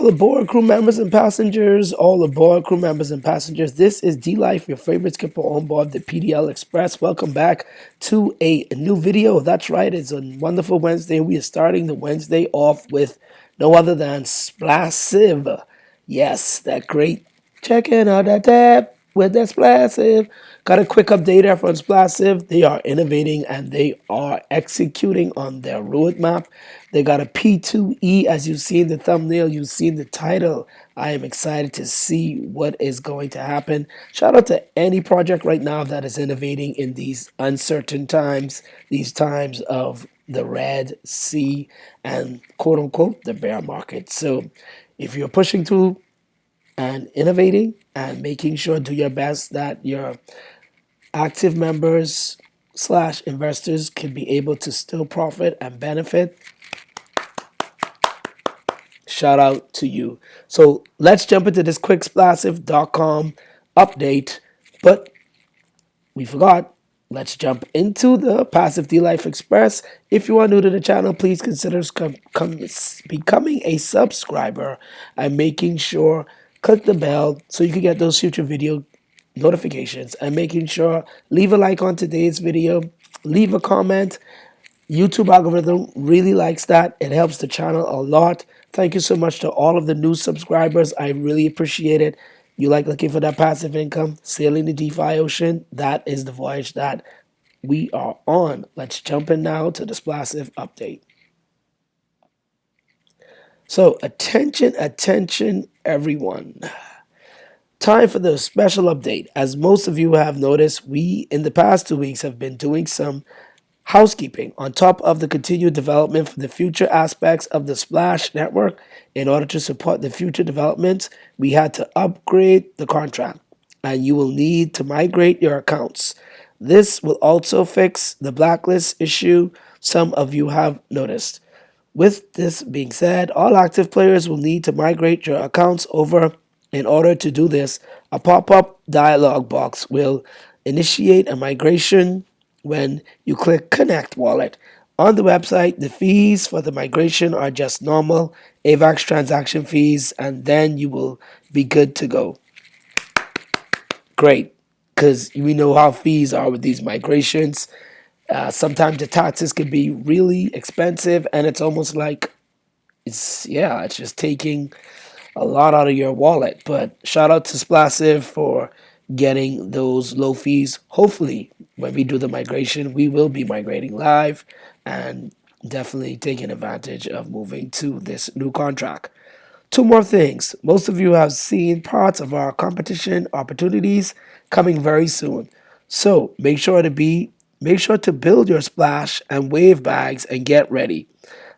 All aboard, crew members and passengers. All aboard, crew members and passengers. This is D Life, your favorite skipper on board the PDL Express. Welcome back to a new video. That's right, it's a wonderful Wednesday. We are starting the Wednesday off with no other than SPLASSIVE. Yes, that great. Checking out that tab with that SPLASSIVE. Got a quick update here from SPLASSIVE. They are innovating and they are executing on their roadmap. They got a P2E, as you've seen the thumbnail, you've seen the title. I am excited to see what is going to happen. Shout out to any project right now that is innovating in these uncertain times, these times of the Red Sea and quote unquote the bear market. So if you're pushing through and innovating and making sure do your best that your active members / investors can be able to still profit and benefit, shout out to you. So let's jump into this quick SPLASSIVE.com update. But we forgot. Let's jump into the Passive D Life Express. If you are new to the channel, please consider becoming a subscriber and making sure click the bell so you can get those future video notifications, and making sure leave a like on today's video, leave a comment. YouTube algorithm really likes that. It helps the channel a lot. Thank you so much to all of the new subscribers. I really appreciate it. You like looking for that passive income, sailing the DeFi ocean? That is the voyage that we are on. Let's jump in now to the SPLASSIVE update. So attention everyone. Time for the special update. As most of you have noticed, we in the past 2 weeks have been doing some housekeeping on top of the continued development for the future aspects of the Splash network. In order to support the future developments, we had to upgrade the contract, and you will need to migrate your accounts. This will also fix the blacklist issue some of you have noticed. With this being said, all active players will need to migrate your accounts over. In order to do this, a pop-up dialog box will initiate a migration when you click Connect Wallet. On the website, the fees for the migration are just normal AVAX transaction fees, and then you will be good to go. Great, because we know how fees are with these migrations. Sometimes the taxes can be really expensive, and it's almost like it's just taking a lot out of your wallet. But shout out to SPLASSIVE for getting those low fees. Hopefully when we do the migration, we will be migrating live and definitely taking advantage of moving to this new contract. Two more things. Most of you have seen parts of our competition opportunities coming very soon. So make sure to build your splash and wave bags and get ready.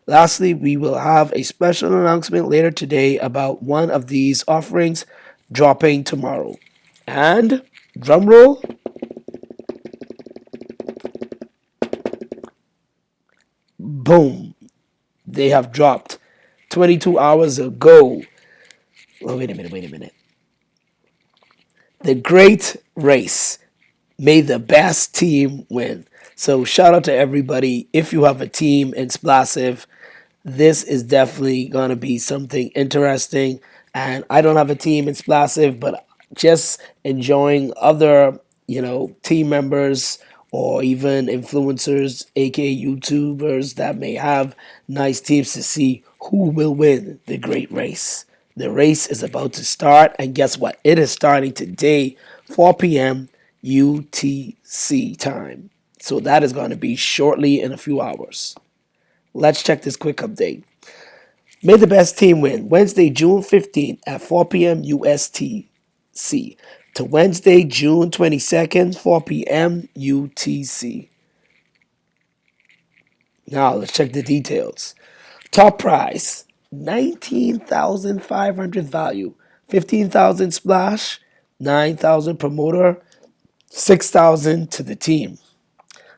Lastly, we will have a special announcement later today about one of these offerings dropping tomorrow. And drum roll. Boom. They have dropped 22 hours ago. Oh, wait a minute. The Great Race. May the best team win. So shout out to everybody. If you have a team in SPLASSIVE, this is definitely going to be something interesting. And I don't have a team in SPLASSIVE, but just enjoying other, team members or even influencers, aka YouTubers that may have nice teams, to see who will win the Great Race. The race is about to start, and guess what? It is starting today, 4 p.m. UTC time. So that is going to be shortly in a few hours. Let's check this quick update. May the best team win. Wednesday, June 15th at 4 p.m. USTC to Wednesday, June 22nd, 4 p.m. UTC. Now let's check the details. Top prize, 19,500 value, 15,000 splash, 9,000 promoter, 6,000 to the team.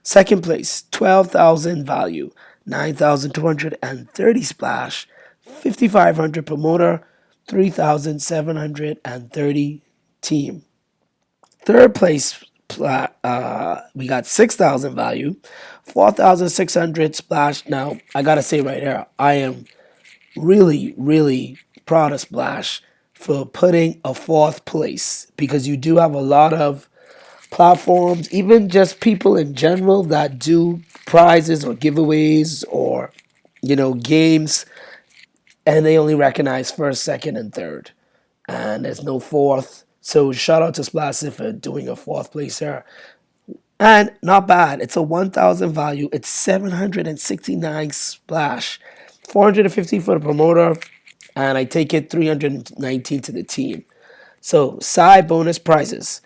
Second place, 12,000 value, 9,230 splash, 5,500 promoter, 3,730 team. Third place, we got 6,000 value, 4,600 splash. Now, I got to say right here, I am really proud of Splash for putting a fourth place, because you do have a lot of platforms, even just people in general, that do prizes or giveaways or games, and they only recognize first, second, and third, and there's no fourth. So shout out to SPLASSIVE for doing a fourth place here. And not bad. It's a 1,000 value. It's 769 splash. 450 for the promoter. And I take it 319 to the team. So side bonus prizes.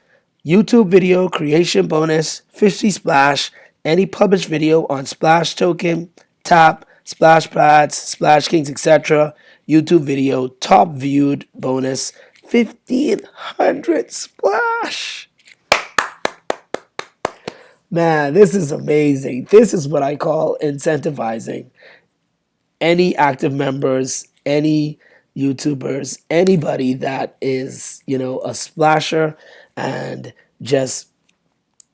YouTube video creation bonus, 50 splash, any published video on splash token, tap, splash pads, splash kings, etc. YouTube video top viewed bonus, 1,500 splash. Man, this is amazing. This is what I call incentivizing any active members, any YouTubers, anybody that is, a splasher and just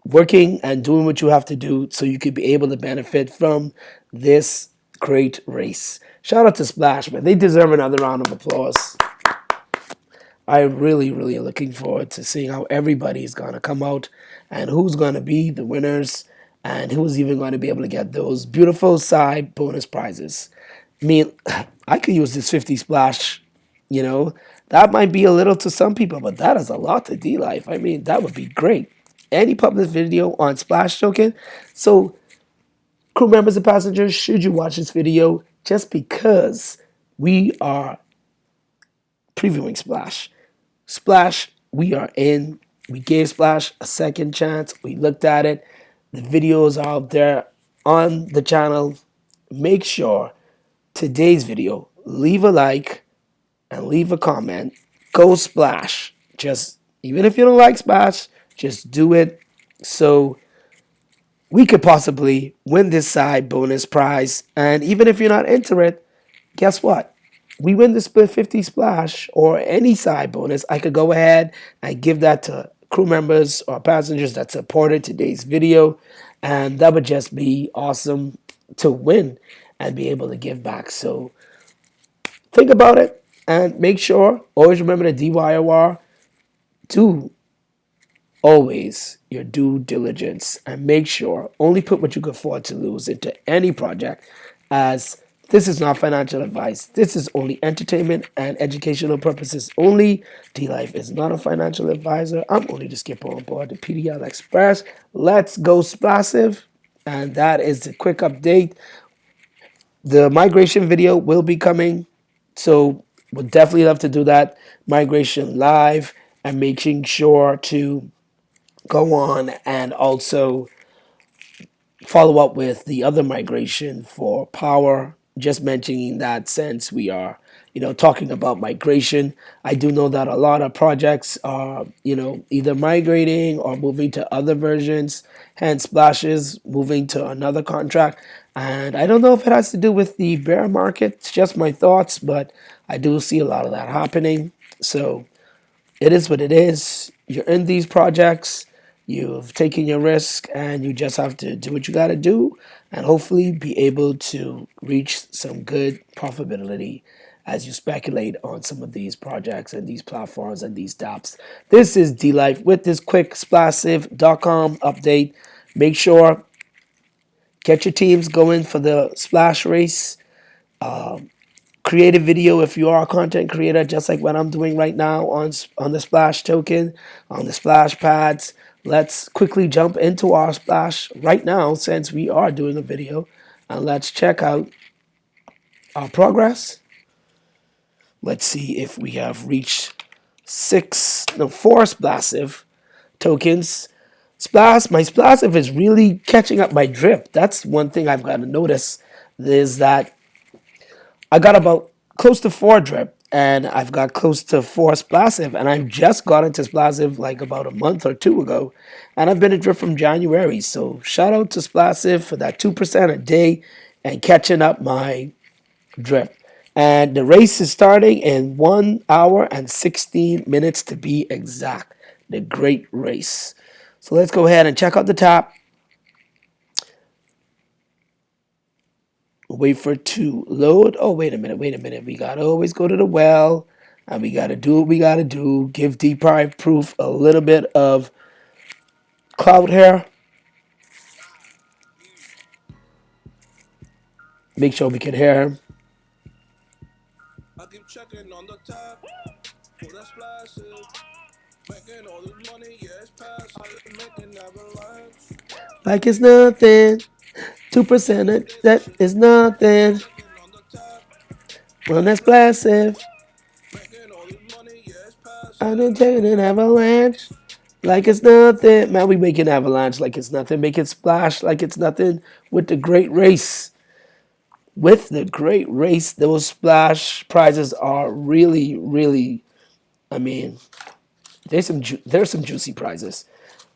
working and doing what you have to do so you could be able to benefit from this great race. Shout out to Splash, man. They deserve another round of applause. I really, really am looking forward to seeing how everybody is going to come out and who's going to be the winners and who's even going to be able to get those beautiful side bonus prizes. I mean, I could use this 50 splash, That might be a little to some people, but that is a lot to D-Life. I mean, that would be great. Any published video on Splash Token. So, crew members and passengers, should you watch this video, just because we are previewing Splash. Splash, we are in. We gave Splash a second chance. We looked at it. The videos are out there on the channel. Make sure today's video, leave a like and leave a comment. Go Splash. Just, even if you don't like Splash, just do it so we could possibly win this side bonus prize. And even if you're not into it, guess what? We win the split 50 splash or any side bonus, I could go ahead and give that to crew members or passengers that supported today's video. And that would just be awesome to win and be able to give back. So think about it and make sure, always remember the DYOR. Do always your due diligence and make sure only put what you can afford to lose into any project, as this is not financial advice. This is only entertainment and educational purposes only. D-Life is not a financial advisor. I'm only the skipper on board the PDL Express. Let's go SPLASSIVE. And that is the quick update. The migration video will be coming, so we'll definitely love to do that migration live and making sure to go on and also follow up with the other migration for power. Just mentioning that since we are, talking about migration, I do know that a lot of projects are, either migrating or moving to other versions, hence Splashes moving to another contract. And I don't know if it has to do with the bear market. It's just my thoughts, but I do see a lot of that happening. So it is what it is. You're in these projects. You've taken your risk, and you just have to do what you got to do and hopefully be able to reach some good profitability as you speculate on some of these projects and these platforms and these dApps. This is D-Life with this quick SPLASSIVE.com update. Make sure, get your teams going for the Splash race. Create a video if you are a content creator, just like what I'm doing right now on the Splash token, on the Splash pads. Let's quickly jump into our Splash right now since we are doing a video, and let's check out our progress. Let's see if we have reached 4 SPLASSIVE tokens. My SPLASSIVE is really catching up my drip. That's one thing I've got to notice, is that I got about close to 4 drip, and I've got close to 4 SPLASSIVE, and I've just got into SPLASSIVE like about a month or 2 ago, and I've been a drip from January. So shout out to SPLASSIVE for that 2% a day and catching up my drip. And the race is starting in 1 hour and 16 minutes to be exact. The great race. So let's go ahead and check out the top. Wait for it to load. Oh, wait a minute, wait a minute. We gotta always go to the well, and we gotta do what we gotta do. Give deep proof a little bit of cloud here. Make sure we can hear him. I keep checking on the tap for that SPLASSIVE. Making all this money, yeah, it's passive. Making avalanche. Like it's nothing. 2% that is nothing. Well, that's SPLASSIVE. I don't take an avalanche. Like it's nothing. Man, we making avalanche like it's nothing. Make it splash like it's nothing with the great race. With the great race, those splash prizes are really, really, I mean, there's some juicy prizes.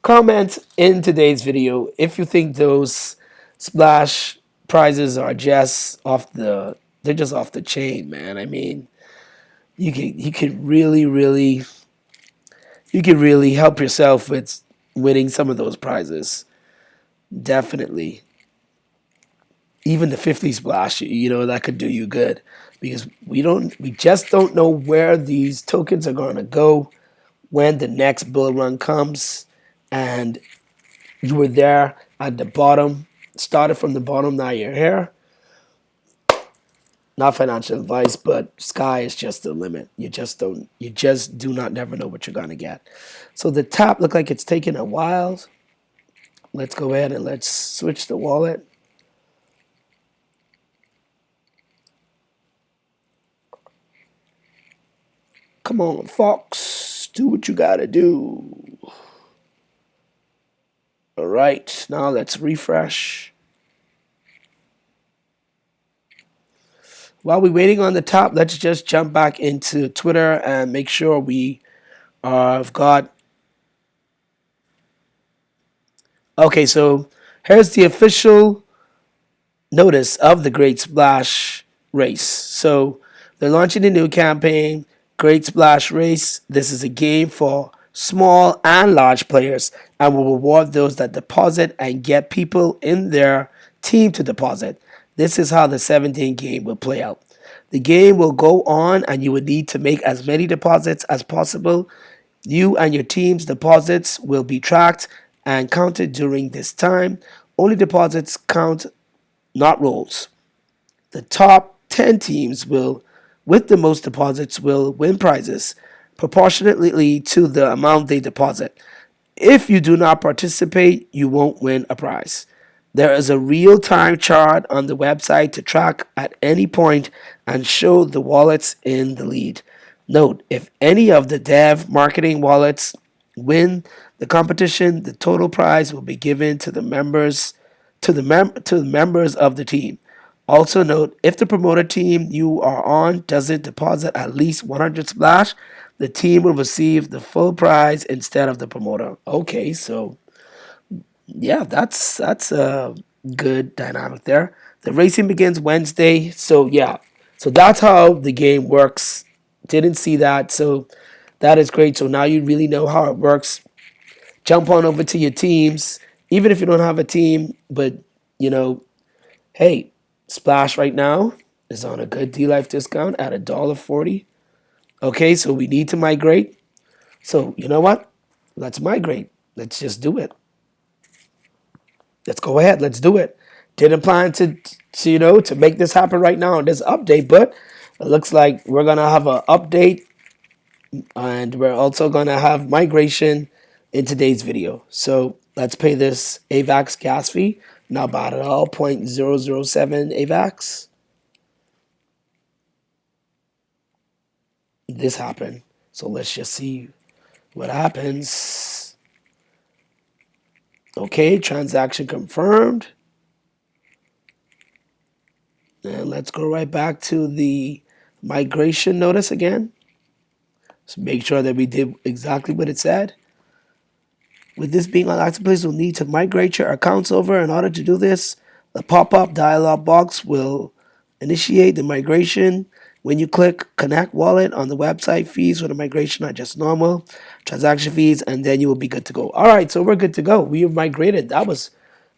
Comment in today's video if you think those splash prizes are just they're just off the chain, man. I mean, you could really help yourself with winning some of those prizes. Definitely. Even the 50 splash, that could do you good because we just don't know where these tokens are going to go when the next bull run comes. And you were there at the bottom, started from the bottom, now you're here. Not financial advice, but sky is just the limit. You just do not never know what you're gonna get. So the tap look like it's taking a while. Let's go ahead and let's switch the wallet. Come on, Fox, do what you gotta do. All right, now let's refresh. While we're waiting on the top, let's just jump back into Twitter and make sure we have got. Okay, so here's the official notice of the Great Splash Race. So they're launching a new campaign, Great Splash Race. This is a game for small and large players and will reward those that deposit and get people in their team to deposit. This is how the 17 game will play out. The game will go on and you would need to make as many deposits as possible. You and your team's deposits will be tracked and counted during this time. Only deposits count, not rolls. The top 10 teams with the most deposits will win prizes proportionately to the amount they deposit. If you do not participate, you won't win a prize. There is a real-time chart on the website to track at any point and show the wallets in the lead. Note, if any of the dev marketing wallets win the competition, the total prize will be given to the members of the team. Also note, if the promoter team you are on doesn't deposit at least 100 splash, the team will receive the full prize instead of the promoter. Okay, so yeah, that's a good dynamic there. The racing begins Wednesday, so yeah, so that's how the game works. Didn't see that, so that is great. So now you really know how it works. Jump on over to your teams, even if you don't have a team, but hey, Splash right now is on a good D-Life discount at $1.40. Okay, so we need to migrate. So you know what? Let's migrate. Let's just do it. Let's go ahead. Let's do it. Didn't plan to make this happen right now on this update, but it looks like we're gonna have an update, and we're also gonna have migration in today's video. So let's pay this AVAX gas fee. Not bad at all. 0.007 AVAX. This happened. So let's just see what happens. Okay, transaction confirmed. And let's go right back to the migration notice again. So make sure that we did exactly what it said. With this being unactive, players will need to migrate your accounts over. In order to do this, the pop-up dialog box will initiate the migration. When you click Connect Wallet on the website, fees for the migration are just normal, transaction fees, and then you will be good to go. All right, so we're good to go. We have migrated. That was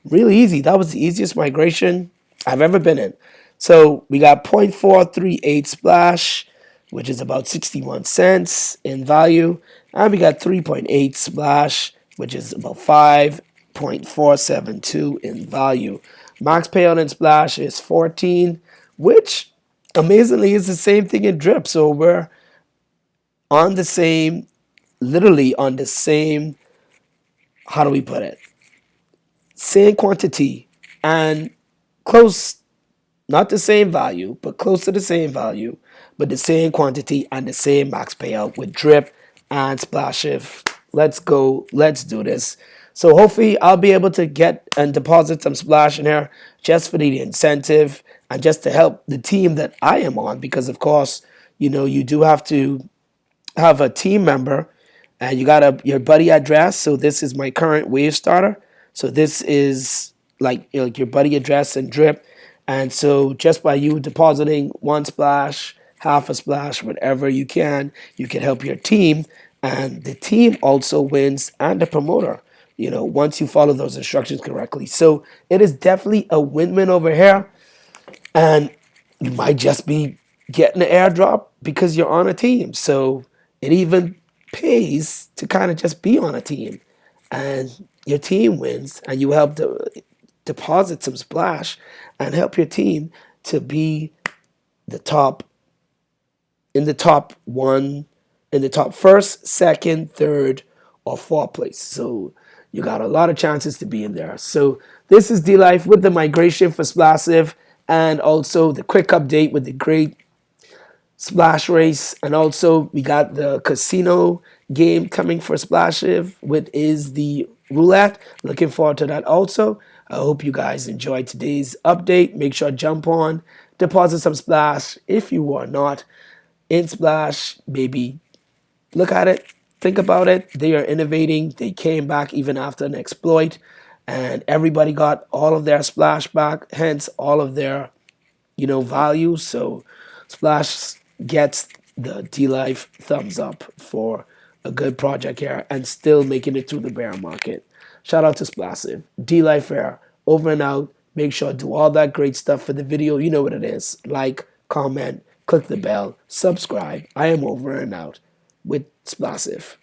really easy. That was the easiest migration I've ever been in. So we got 0.438 splash, which is about 61 cents in value. And we got 3.8 splash, which is about 5.472 in value. Max payout in splash is 14, which amazingly is the same thing in drip. So we're on the same, literally on the same, how do we put it? Same quantity and close, not the same value, but close to the same value, but the same quantity and the same max payout with drip and SPLASSIVE. Let's go. Let's do this. So hopefully I'll be able to get and deposit some splash in here just for the incentive and just to help the team that I am on, because of course, you do have to have a team member and you got your buddy address. So this is my current wave starter. So this is like your buddy address and drip. And so just by you depositing one splash, half a splash, whatever you can help your team. And the team also wins, and the promoter, once you follow those instructions correctly. So it is definitely a win-win over here. And you might just be getting an airdrop because you're on a team. So it even pays to kind of just be on a team. And your team wins, and you help deposit some splash and help your team to be the top in the top one, in the top first, second, third, or fourth place. So you got a lot of chances to be in there. So this is D Life with the migration for SPLASSIVE, and also the quick update with the great splash race. And also we got the casino game coming for SPLASSIVE, which is the roulette. Looking forward to that also. I hope you guys enjoyed today's update. Make sure to jump on, deposit some splash. If you are not in splash, maybe look at it, think about it. They are innovating. They came back even after an exploit, and everybody got all of their splash back, hence all of their value. So Splash gets the D Life thumbs up for a good project here and still making it through the bear market. Shout out to SPLASSIVE. D Life here, over and out. Make sure to do all that great stuff for the video. You know what it is. Like, comment, click the bell, subscribe. I am over and out with SPLASSIVE.